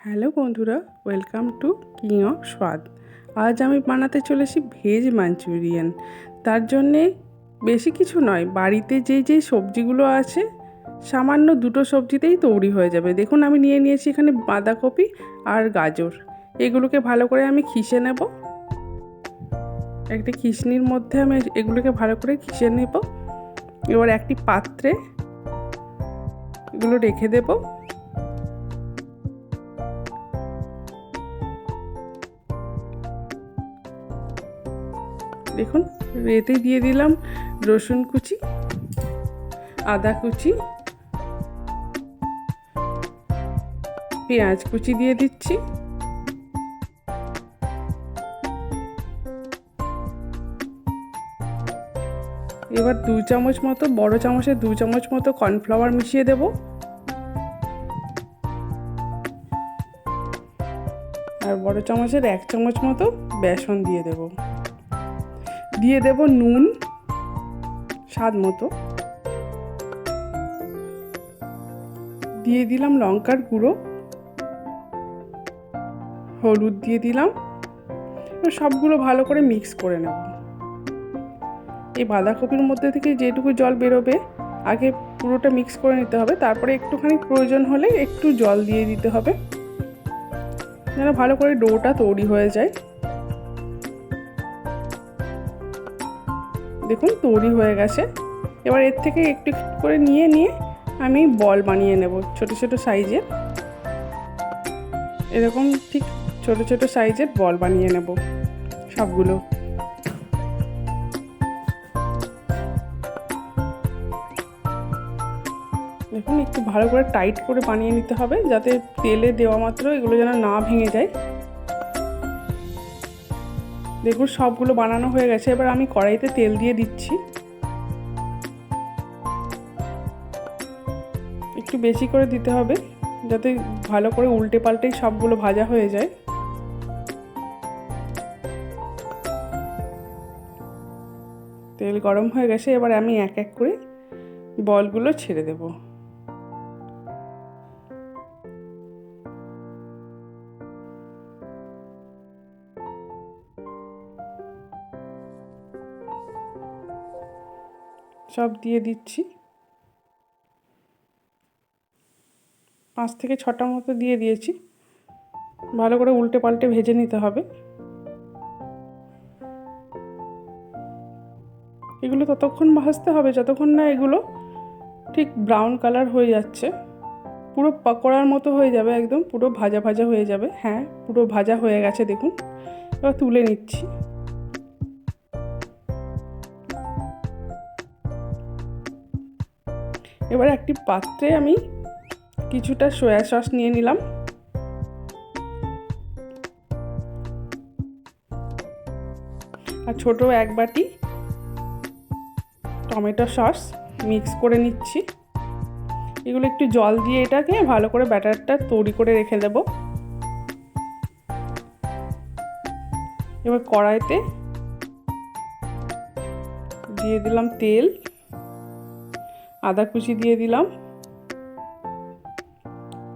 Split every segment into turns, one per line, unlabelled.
Hello বন্ধুরা, welcome to king of স্বাদ। আজ আমি বানাতে চলেছি ভেজ মাঞ্চুরিয়ান। তার জন্যে বেশি কিছু নয়, বাড়িতে যেই সবজিগুলো আছে সামান্য দুটো সবজিতেই তৈরি হয়ে যাবে। দেখুন, আমি নিয়ে নিয়েছি এখানে বাঁধাকপি আর গাজর। এগুলোকে ভালো করে আমি ঘিষে নেব। একটা খিসনির মধ্যে আমি এগুলোকে ভালো করে ঘিষে নেব। এবার একটি পাত্রে এগুলো রেখে দেবো। দেখুন, এতে দিয়ে দিলাম রসুন কুচি, আদা কুচি, পেঁয়াজ কুচি দিয়ে দিচ্ছি, এবার 2 চামচ মতো, বড় চামচে 2 চামচ মতো কর্নফ্লাওয়ার মিশিয়ে দেব। আর বড় চামচের 1 চামচ মতো বেসন দিয়ে দেব। দিয়ে দেব নুন স্বাদ মতো, দিয়ে দিলাম লঙ্কার গুঁড়ো, হলুদ দিয়ে দিলাম। সবগুলো ভালো করে মিক্স করে নেব। এই বাঁধাকপির মধ্যে থেকে যেটুকু জল বেরোবে আগে পুরোটা মিক্স করে নিতে হবে, তারপরে একটুখানি প্রয়োজন হলে একটু জল দিয়ে দিতে হবে যেন ভালো করে ডোটা তৈরি হয়ে যায়। দেখুন, তৈরি হয়ে গেছে। এবার এর থেকে একটু করে নিয়ে আমি বল বানিয়ে নেব ছোট ছোট সাইজের। এরকম ঠিক ছোট ছোট সাইজের বল বানিয়ে নেব সবগুলো। দেখুন, একটু ভালো করে টাইট করে বানিয়ে নিতে হবে যাতে তেলে দেওয়া মাত্র এগুলো যেন না ভেঙে যায়। দেখুন, সবগুলো বানানো হয়ে গেছে। এবার আমি কড়াইতে তেল দিয়ে দিচ্ছি। একটু বেশি করে দিতে হবে যাতে ভালো করে উল্টে পাল্টে সবগুলো ভাজা হয়ে যায়। তেল গরম হয়ে গেছে। এবার আমি এক এক করে বলগুলো ছেড়ে দেব। সব দিয়ে দিচ্ছি। 5 থেকে 6টা মতো দিয়ে দিয়েছি। ভালো করে উল্টে পাল্টে ভেজে নিতে হবে। এগুলো ততক্ষণ ভাজতে হবে যতক্ষণ না এগুলো ঠিক ব্রাউন কালার হয়ে যাচ্ছে, পুরো পকোড়ার মতো হয়ে যাবে, একদম পুরো ভাজা ভাজা হয়ে যাবে। হ্যাঁ, পুরো ভাজা হয়ে গেছে দেখুন। এবার তুলে নিচ্ছি। এবার একটি পাত্রে আমি কিছুটা সয়া সস নিয়ে নিলাম। আর ছোট এক বাটি টমেটো সস মিক্স করে নিচ্ছি। এগুলো একটু জল দিয়ে এটাকে ভালো করে ব্যাটারটা তৈরি করে রেখে দেব। এবার কড়াইতে দিয়ে দিলাম তেল, আদা কুচি দিয়ে দিলাম,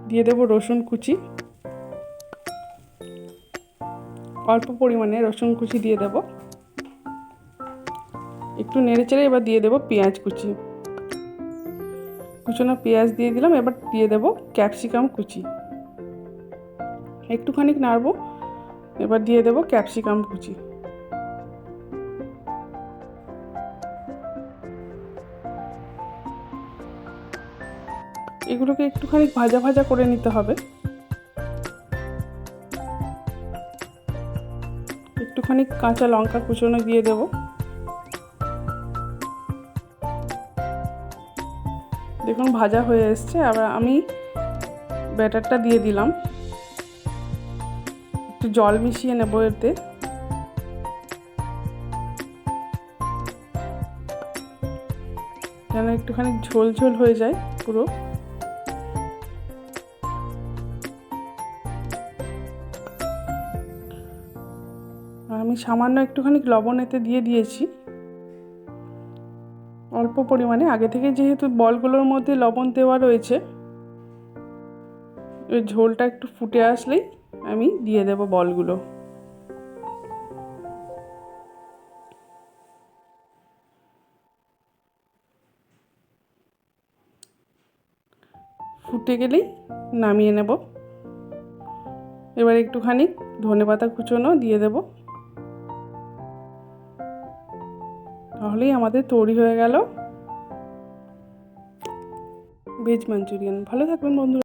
দিয়ে দেব রসুন কুচি, অল্প পরিমাণে রসুন কুচি দিয়ে দেব। একটু নেড়েচেড়ে এবার দিয়ে দেব পেঁয়াজ কুচি, কুচনো পেঁয়াজ দিয়ে দিলাম। এবার দিয়ে দেব ক্যাপসিকাম কুচি, একটুখানি নাড়বো। এবার দিয়ে দেব ক্যাপসিকাম কুচি। এগুলোকে একটুখানি ভাজা ভাজা করে নিতে হবে। একটুখানি কাঁচা লঙ্কা কুচনো দিয়ে দেব। দেখুন, ভাজা হয়ে এসছে। আবার আমি ব্যাটারটা দিয়ে দিলাম। একটু জল মিশিয়ে নেব এতে। যেন একটুখানি ঝোল ঝোল হয়ে যায় পুরো। আমি সামান্য একটুখানি লবণ এতে দিয়ে দিয়েছি, অল্প পরিমাণে। আগে থেকে যেহেতু বলগুলোর মধ্যে লবণ দেওয়া রয়েছে, এর ঝোলটা একটু ফুটে আসলেই আমি দিয়ে দেব বলগুলো। ফুটে গেলেই নামিয়ে নেব। এবার একটুখানি ধনেপাতা কুচোনো দিয়ে দেব। তাহলেই আমাদের তৈরি হয়ে গেল ভেজ মাঞ্চুরিয়ান। ভালো থাকবেন বন্ধুরা।